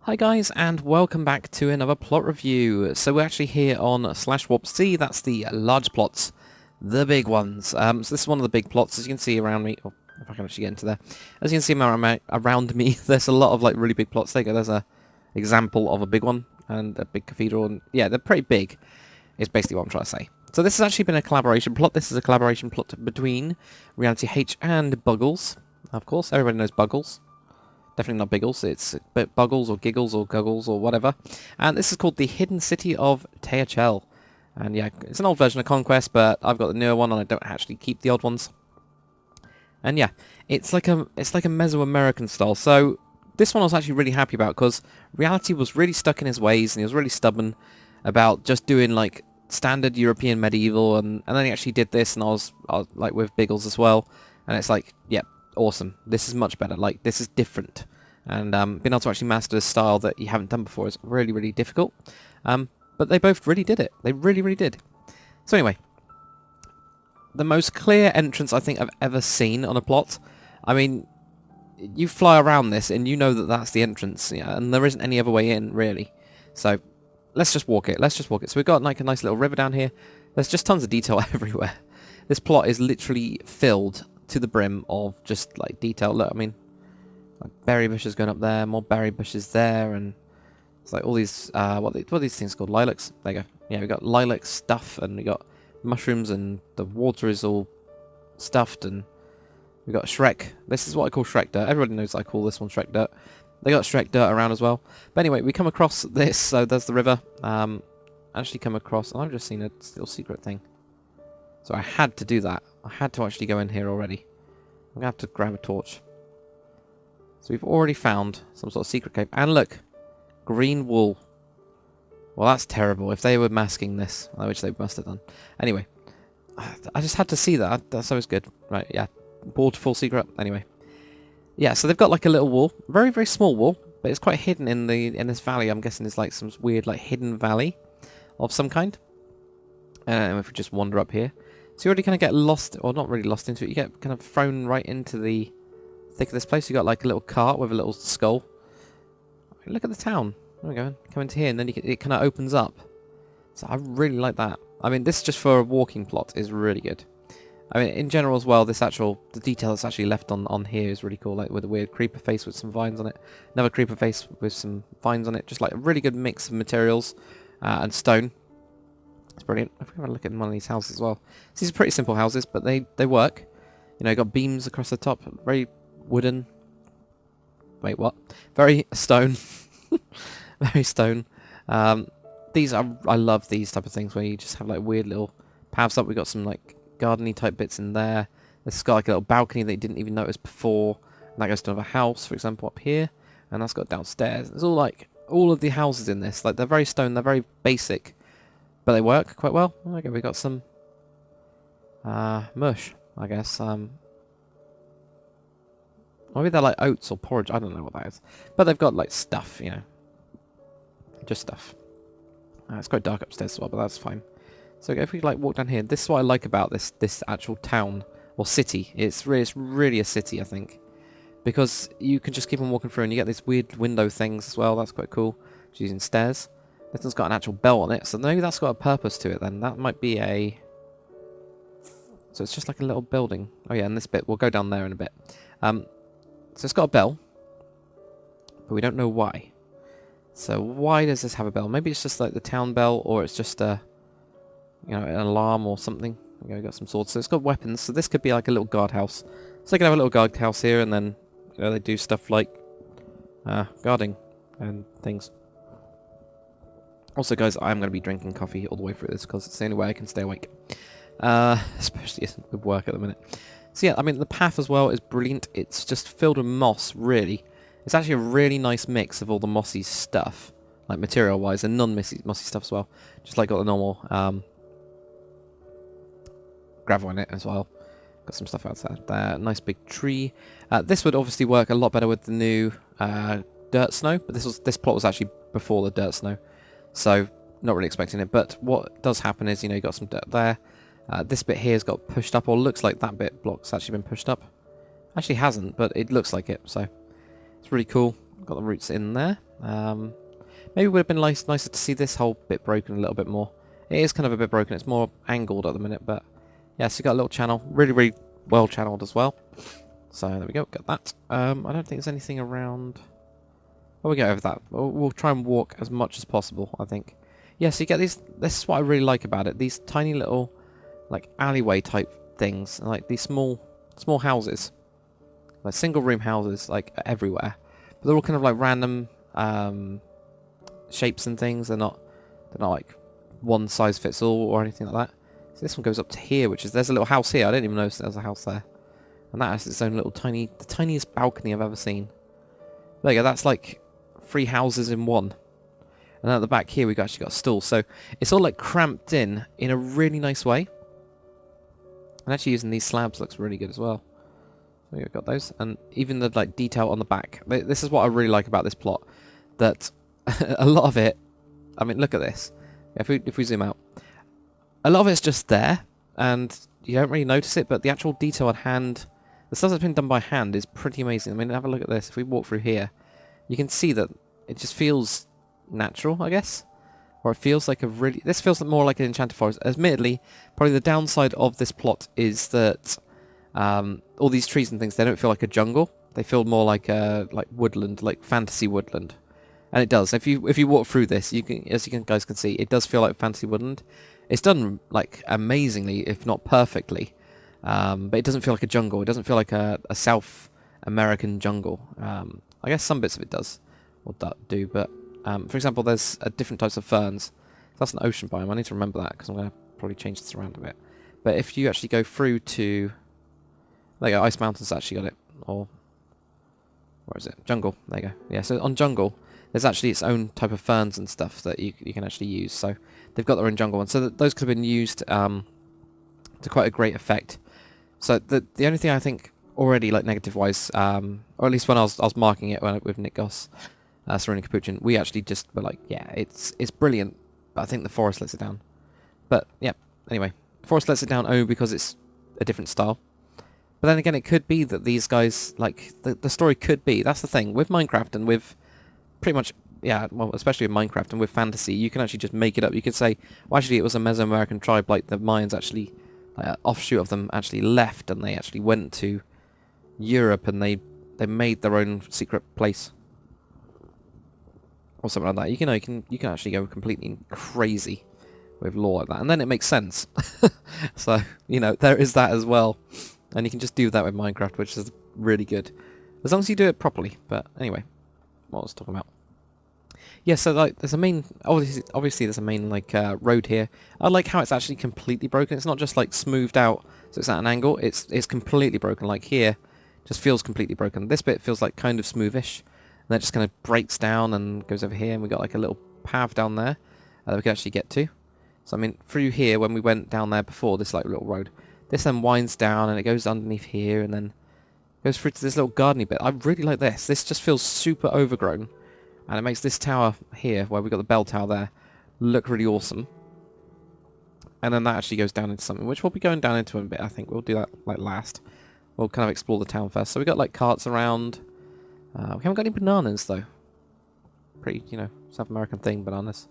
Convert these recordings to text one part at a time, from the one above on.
Hi guys, and welcome back to another plot review. So we're actually here on /warp-c, that's the large plots, the big ones. So this is one of the big plots, as you can see around me. Oh, if I can actually get into there. As you can see around me, there's a lot of like really big plots. There you go, there's a example of a big one, and a big cathedral, and yeah, they're pretty big, is basically what I'm trying to say. So this has actually been a collaboration plot. This is a collaboration plot between Realityh and Buggles. Of course, everybody knows Buggles. Definitely not Biggles, it's Buggles or Giggles or Guggles or whatever. And this is called the Hidden City of Teyachel. And yeah, it's an old version of Conquest, but I've got the newer one and I don't actually keep the old ones. And yeah, it's like a Mesoamerican style. So this one I was actually really happy about because Realityh was really stuck in his ways and he was really stubborn about just doing like standard European medieval, and then he actually did this, and I was like with Biggles as well, and it's like, yeah, awesome. This is much better. Like, this is different. And being able to actually master a style that you haven't done before is really, really difficult. But they both really did it. They really, really did. So anyway, the most clear entrance I think I've ever seen on a plot. I mean, you fly around this and you know that that's the entrance, yeah, and there isn't any other way in, really. So let's just walk it. Let's just walk it. So we've got like a nice little river down here. There's just tons of detail everywhere. This plot is literally filled to the brim of just like detail. Look, I mean, like berry bushes going up there, more berry bushes there, and it's like all these what are these things called? Lilacs. There you go. Yeah, we got lilac stuff, and we got mushrooms, and the water is all stuffed, and we got Shrek. This is what I call Shrek dirt. Everybody knows I call this one Shrek dirt. They got Shrek dirt around as well. But anyway, we come across this. So there's the river. Actually come across. I've just seen a little secret thing. So I had to do that. I had to actually go in here already. I'm going to have to grab a torch. So we've already found some sort of secret cave. And look, green wool. Well, that's terrible. If they were masking this, which they must have done. Anyway, I just had to see that. That's always good. Right, yeah. Waterfall secret. Anyway. Yeah, so they've got like a little wall. Very, very small wall. But it's quite hidden in this valley. I'm guessing it's like some weird like hidden valley of some kind. And if we just wander up here. So you already kind of get lost, or not really lost into it, you get kind of thrown right into the thick of this place. You got like a little cart with a little skull. Look at the town. There we go. Come into here, and then it kind of opens up. So I really like that. I mean, this just for a walking plot is really good. I mean, in general as well, the detail that's actually left on here is really cool, like with a weird creeper face with some vines on it. Another creeper face with some vines on it. Just like a really good mix of materials and stone. It's brilliant. If we have a look at one of these houses as well. These are pretty simple houses, but they work. You know, you got beams across the top, very wooden. Wait, what? Very stone. Very stone. I love these type of things where you just have like weird little paths up. We got some like gardeny type bits in there. This has got like a little balcony that you didn't even notice before. And that goes to another house, for example, up here. And that's got downstairs. It's all like all of the houses in this. Like they're very stone. They're very basic. But they work quite well. Okay, we got some mush, I guess. Maybe they're like oats or porridge. I don't know what that is. But they've got like stuff, you know. Just stuff. It's quite dark upstairs as well, but that's fine. So if we like walk down here, this is what I like about this actual town or city. It's really a city, I think, because you can just keep on walking through, and you get these weird window things as well. That's quite cool. Just using stairs. This one's got an actual bell on it, so maybe that's got a purpose to it then. That might be a... So it's just like a little building. Oh yeah, and this bit, we'll go down there in a bit. So it's got a bell, but we don't know why. So why does this have a bell? Maybe it's just like the town bell, or it's just a, you know, an alarm or something. Okay, we've got some swords. So it's got weapons, so this could be like a little guardhouse. So they can have a little guardhouse here, and then, you know, they do stuff like guarding and things. Also, guys, I'm going to be drinking coffee all the way through this because it's the only way I can stay awake. Especially with work at the minute. So yeah, I mean, the path as well is brilliant. It's just filled with moss, really. It's actually a really nice mix of all the mossy stuff, like material-wise, and non-mossy stuff as well. Just like got the normal gravel in it as well. Got some stuff outside there. Nice big tree. This would obviously work a lot better with the new dirt snow, but this plot was actually before the dirt snow. So, not really expecting it, but what does happen is, you know, you got some dirt there. This bit here has got pushed up, or looks like that bit block's actually been pushed up. Actually hasn't, but it looks like it, so it's really cool. got the roots in there. Maybe it would have been nicer to see this whole bit broken a little bit more. It is kind of a bit broken. It's more angled at the minute, but yeah, so you got a little channel. Really, really well channeled as well. So there we go, got that. I don't think there's anything around. Well, we go over that. We'll try and walk as much as possible, I think. Yeah, so you get these. This is what I really like about it. These tiny little, like, alleyway type things, like these small houses, like single room houses, like everywhere. But they're all kind of like random shapes and things. They're not like one size fits all or anything like that. So this one goes up to here, which is, there's a little house here. I didn't even notice there was a house there. And that has its own little the tiniest balcony I've ever seen. There you go, that's like 3 houses in one. And at the back here we've actually got a stool. So it's all like cramped in a really nice way. And actually using these slabs looks really good as well. So we've got those. And even the like detail on the back. This is what I really like about this plot. That a lot of it, I mean, look at this. If we zoom out, a lot of it's just there, and you don't really notice it, but the actual detail on hand, the stuff that's been done by hand is pretty amazing. I mean, have a look at this. If we walk through here, you can see that it just feels natural, I guess. Or it feels like this feels more like an enchanted forest. Admittedly, probably the downside of this plot is that all these trees and things, they don't feel like a jungle. They feel more like woodland, like fantasy woodland. And it does. If you walk through this, you can, as you guys can see, it does feel like fantasy woodland. It's done like amazingly, if not perfectly, but it doesn't feel like a jungle. It doesn't feel like a South American jungle. I guess some bits of it does, or do. But for example, there's different types of ferns. That's an ocean biome. I need to remember that because I'm going to probably change this around a bit. But if you actually go through to, there you go, Ice Mountain's actually got it, or where is it? Jungle. There you go. Yeah. So on jungle, there's actually its own type of ferns and stuff that you can actually use. So they've got their own jungle ones. So those could have been used to quite a great effect. So the only thing I think already, like negative-wise, or at least when I was marking it with Nick Goss, Serena Capuchin, we actually just were like, yeah, it's brilliant, but I think the forest lets it down. But yeah, anyway, the forest lets it down only because it's a different style. But then again, it could be that these guys, like, the story could be, that's the thing, with Minecraft and with pretty much, yeah, well, especially with Minecraft and with fantasy, you can actually just make it up. You could say, well, actually, it was a Mesoamerican tribe, like the Mayans actually, offshoot of them actually left, and they actually went to Europe, and they made their own secret place, or something like that. You can actually go completely crazy with lore like that, and then it makes sense. So, there is that as well, and you can just do that with Minecraft, which is really good, as long as you do it properly. But anyway, what was I talking about? Yeah, so like there's a main, obviously there's a main like road here. I like how it's actually completely broken. It's not just like smoothed out, so it's at an angle. It's completely broken. Like here, just feels completely broken. This bit feels like kind of smoothish, and then it just kind of breaks down and goes over here, and we got like a little path down there that we can actually get to. So I mean, through here when we went down there before, this like little road, this then winds down and it goes underneath here, and then goes through to this little gardeny bit. I really like this. This just feels super overgrown. And it makes this tower here, where we've got the bell tower there, look really awesome. And then that actually goes down into something, which we'll be going down into in a bit, I think. We'll do that like last. We'll kind of explore the town first. So we've got like carts around. We haven't got any bananas, though. Pretty, South American thing, bananas.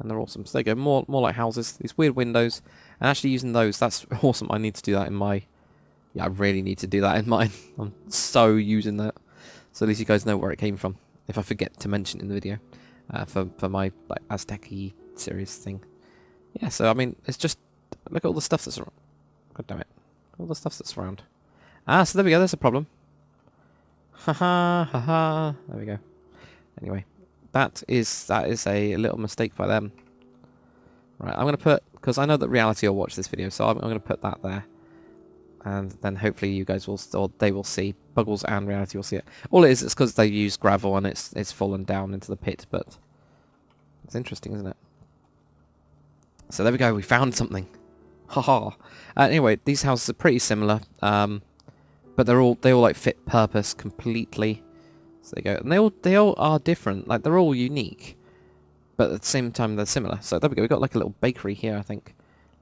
And they're awesome. So there you go, more like houses. These weird windows. And actually using those, that's awesome. I need to do that in my... Yeah, I really need to do that in mine. I'm so using that. So at least you guys know where it came from, if I forget to mention it in the video, for my like Aztec-y series thing. Yeah, so I mean, it's just, look at all the stuff that's around. God damn it. All the stuff that's around. So there we go, there's a problem. Ha. There we go. Anyway, that is a little mistake by them. Right, I'm going to put, because I know that Reality will watch this video, so I'm going to put that there. And then hopefully you guys will, or they will see, Buggles and Reality will see it. All it is because they use gravel and it's fallen down into the pit, but it's interesting, isn't it? So there we go, we found something. Haha. Anyway, these houses are pretty similar, but they all like fit purpose completely. So there you go, and they all are different. Like they're all unique, but at the same time they're similar. So there we go. We've got like a little bakery here, I think,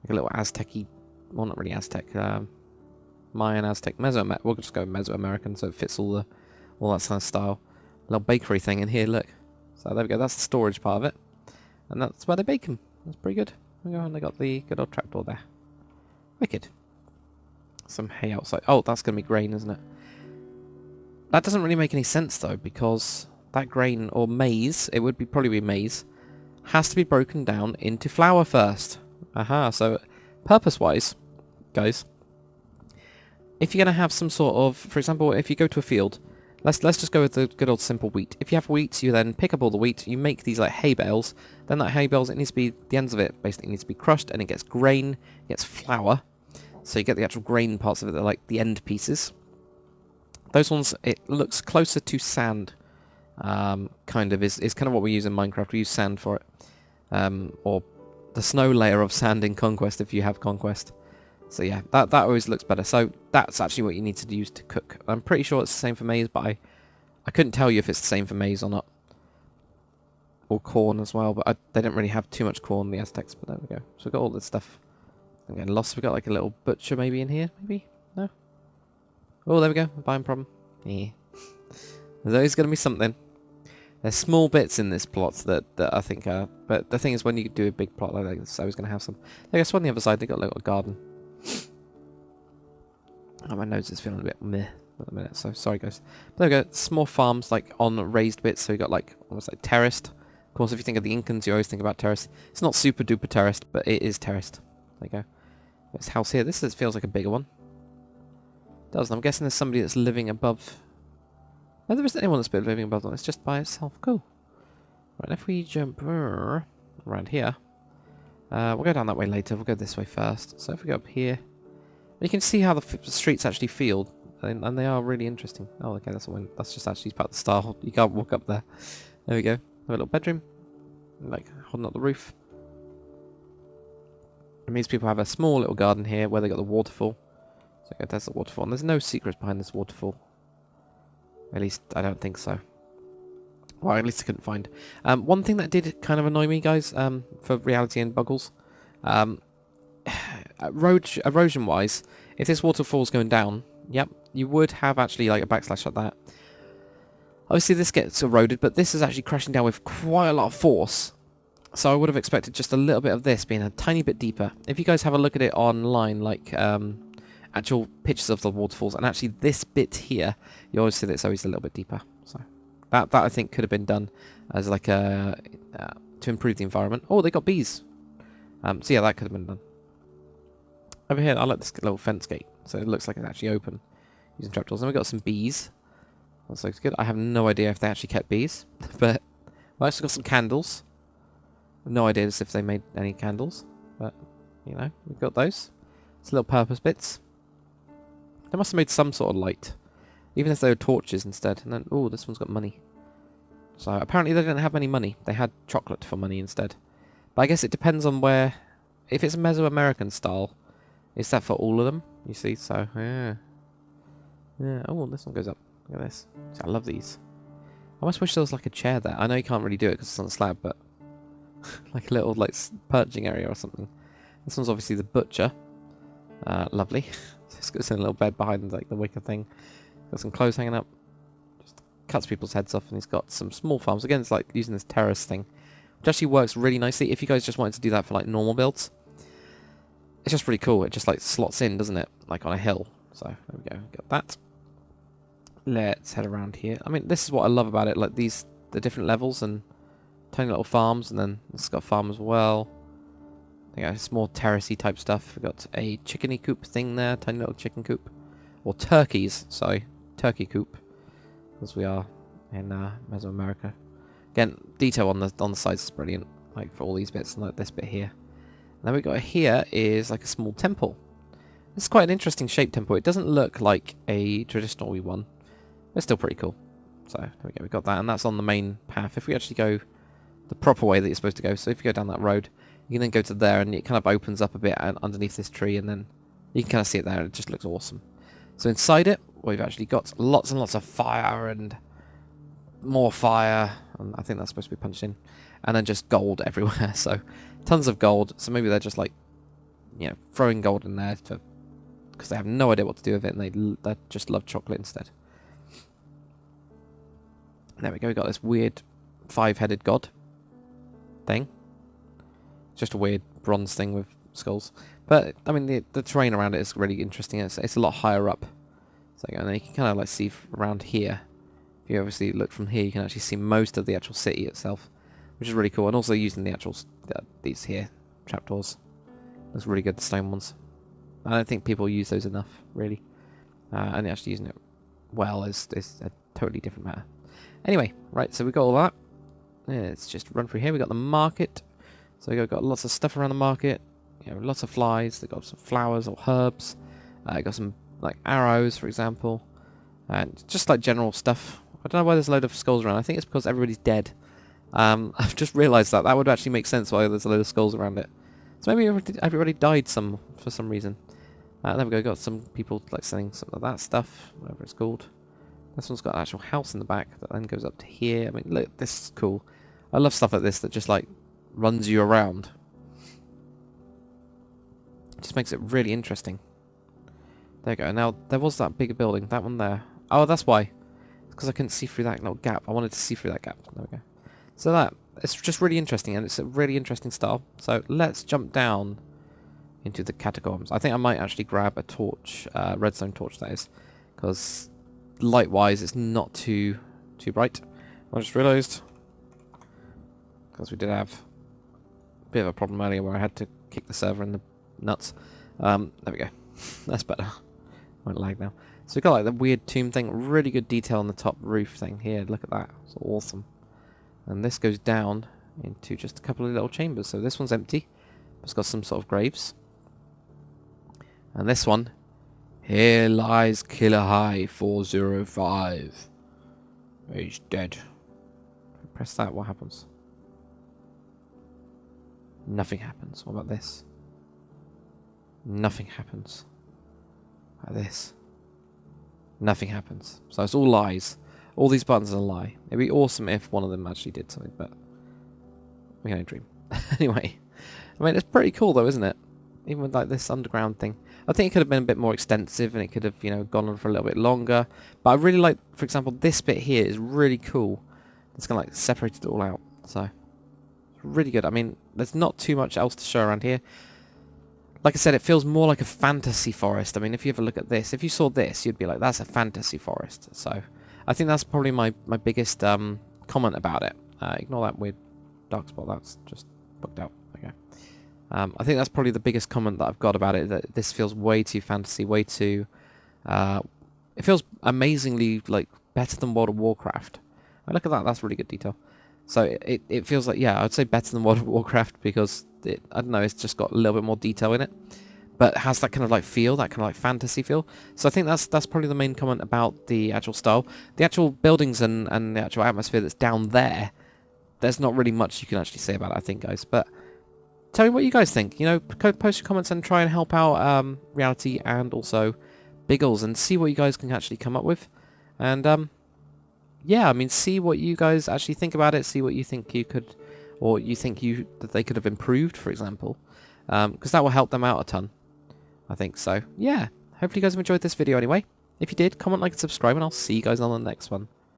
like a little Aztec-y, well, not really Aztec. Mayan, Aztec, We'll just go Mesoamerican, so it fits all that kind of style. little bakery thing in here, look. So there we go, that's the storage part of it. And that's where they bake them. That's pretty good. There we go, and they got the good old trapdoor there. Wicked. Some hay outside. Oh, that's going to be grain, isn't it? That doesn't really make any sense, though, because that grain, or maize, it would be probably be maize, has to be broken down into flour first. Aha, so purpose-wise, guys, if you're going to have some sort of, for example, if you go to a field, let's just go with the good old simple wheat. If you have wheat, you then pick up all the wheat, you make these like hay bales, then that hay bales, it needs to be, the ends of it basically needs to be crushed, and it gets grain, it gets flour, so you get the actual grain parts of it, they're like the end pieces. Those ones, it looks closer to sand, kind of, is kind of what we use in Minecraft. We use sand for it, or the snow layer of sand in Conquest if you have Conquest. So yeah, that always looks better. So that's actually what you need to use to cook. I'm pretty sure it's the same for maize, but I couldn't tell you if it's the same for maize or not. Or corn as well, but they didn't really have too much corn, the Aztecs, but there we go. So we've got all this stuff. I'm getting lost. We've got like a little butcher maybe in here, maybe? No? Oh, there we go. Buying problem. Yeah. There's always going to be something. There's small bits in this plot that I think are... But the thing is, when you do a big plot like this, it's always going to have some... I guess on the other side, they've got a little garden. Oh, my nose is feeling a bit meh at the minute, so sorry, guys. But there we go. Small farms, like, on raised bits, so you got, like, almost like terraced. Of course, if you think of the Incans, you always think about terraced. It's not super-duper terraced, but it is terraced. There you go. This house here, this feels like a bigger one. It does, and I'm guessing there's somebody that's living above... No, there isn't anyone that's been living above them. It's just by itself. Cool. Right, if we jump around here, we'll go down that way later. We'll go this way first. So if we go up here, you can see how the streets actually feel, and they are really interesting. Oh, okay, that's just actually part of the style. You can't walk up there. There we go. Have a little bedroom, like holding up the roof. It means people have a small little garden here where they got the waterfall. So okay, that's the waterfall, and there's no secrets behind this waterfall. At least, I don't think so. Well, at least I couldn't find. One thing that did kind of annoy me, guys, for Reality and Buggles, erosion-wise, if this waterfall's going down, yep, you would have actually like a backslash like that. Obviously, this gets eroded, but this is actually crashing down with quite a lot of force. So I would have expected just a little bit of this being a tiny bit deeper. If you guys have a look at it online, like... actual pictures of the waterfalls, and actually this bit here, you always see that it's always a little bit deeper. So that I think could have been done as like a to improve the environment. Oh, they got bees. So yeah, that could have been done. Over here, I like this little fence gate, so it looks like it's actually open using trapdoors. And we got some bees. That looks good. I have no idea if they actually kept bees, but we actually got some candles. No idea as if they made any candles, but you know, we've got those. It's little purpose bits. They must have made some sort of light. Even if they were torches instead. And then, oh, this one's got money. So apparently they didn't have any money. They had chocolate for money instead. But I guess it depends on where... If it's Mesoamerican style, is that for all of them? You see, so, yeah. Yeah, oh, this one goes up. Look at this. See, I love these. I almost wish there was like a chair there. I know you can't really do it because it's on a slab, but... like a little, like, perching area or something. This one's obviously the butcher. Lovely. It's got a little bed behind like the wicker thing. Got some clothes hanging up. Just cuts people's heads off, and he's got some small farms. Again, it's like using this terrace thing, which actually works really nicely. If you guys just wanted to do that for like normal builds, it's just really cool. It just like slots in, doesn't it? Like on a hill. So there we go. Got that. Let's head around here. I mean, this is what I love about it. Like the different levels and tiny little farms, and then it's got a farm as well. Yeah, it's more terracey type stuff. We've got a chickeny coop thing there, tiny little chicken coop. Or turkeys, sorry, turkey coop. Because we are in Mesoamerica. Again, detail on the sides is brilliant. Like for all these bits, and like this bit here. And then we got here is like a small temple. This is quite an interesting shaped temple. It doesn't look like a traditional one. But it's still pretty cool. So there we go, we got that, and that's on the main path. If we actually go the proper way that you're supposed to go, so if you go down that road, you can then go to there, and it kind of opens up a bit underneath this tree, and then you can kind of see it there, and it just looks awesome. So inside it, we've actually got lots and lots of fire, and more fire, and I think that's supposed to be punched in, and then just gold everywhere, so tons of gold. So maybe they're just like, you know, throwing gold in there because they have no idea what to do with it, and they just love chocolate instead. There we go, we got this weird 5-headed god thing. Just a weird bronze thing with skulls. But, I mean, the terrain around it is really interesting. It's a lot higher up. So, and then you can kind of like see around here. If you obviously look from here, you can actually see most of the actual city itself, which is really cool. And also using the actual, these here, trapdoors. That's really good, the stone ones. I don't think people use those enough, really. And actually using it well is a totally different matter. Anyway, right, so we got all that. Yeah, let's just run through here. We got the market. So we've got lots of stuff around the market. You know, lots of flies. They've got some flowers or herbs. Got some like arrows, for example, and just like general stuff. I don't know why there's a load of skulls around. I think it's because everybody's dead. I've just realised that would actually make sense why there's a load of skulls around it. So maybe everybody died for some reason. There we go. Got some people like selling some of that stuff, whatever it's called. This one's got an actual house in the back that then goes up to here. I mean, look, this is cool. I love stuff like this that just like runs you around. It just makes it really interesting. There you go. Now, there was that bigger building. That one there. Oh, that's why. It's because I couldn't see through that little gap. I wanted to see through that gap. There we go. So it's just really interesting, and it's a really interesting style. So let's jump down into the catacombs. I think I might actually grab a torch, redstone torch that is, because light-wise it's not too bright. I just realised, because we did have a bit of a problem earlier where I had to kick the server in the nuts. There we go. That's better. Won't lag now. So we've got like the weird tomb thing, really good detail on the top roof thing here. Look at that. It's awesome. And this goes down into just a couple of little chambers. So this one's empty. It's got some sort of graves. And this one, here lies Killer High 405. He's dead. Press that, what happens? Nothing happens. What about this? Nothing happens. Like this. Nothing happens. So it's all lies. All these buttons are a lie. It'd be awesome if one of them actually did something, but we can only dream. Anyway, I mean, it's pretty cool though, isn't it? Even with like this underground thing. I think it could have been a bit more extensive and it could have, you know, gone on for a little bit longer. But I really like, for example, this bit here is really cool. It's kind of like separated it all out. So, it's really good. I mean, there's not too much else to show around here. Like I said, it feels more like a fantasy forest. I mean, if you ever look at this, if you saw this, you'd be like, that's a fantasy forest. So, I think that's probably my biggest comment about it. Ignore that weird dark spot. That's just booked out. Okay. I think that's probably the biggest comment that I've got about it, that this feels way too fantasy, way too... it feels amazingly, like, better than World of Warcraft. Oh, look at that, that's really good detail. So it feels like, yeah, I'd say better than World of Warcraft because, I don't know, it's just got a little bit more detail in it. But it has that kind of, like, feel, that kind of, like, fantasy feel. So I think that's probably the main comment about the actual style. The actual buildings and the actual atmosphere that's down there, there's not really much you can actually say about it, I think, guys. But... tell me what you guys think. You know, post your comments and try and help out Realityh and also Biggles and see what you guys can actually come up with. And yeah, I mean, see what you guys actually think about it. See what you think you could, or you think that they could have improved, for example, because that will help them out a ton. I think so. Yeah. Hopefully you guys have enjoyed this video anyway. If you did, comment, like, and subscribe, and I'll see you guys on the next one.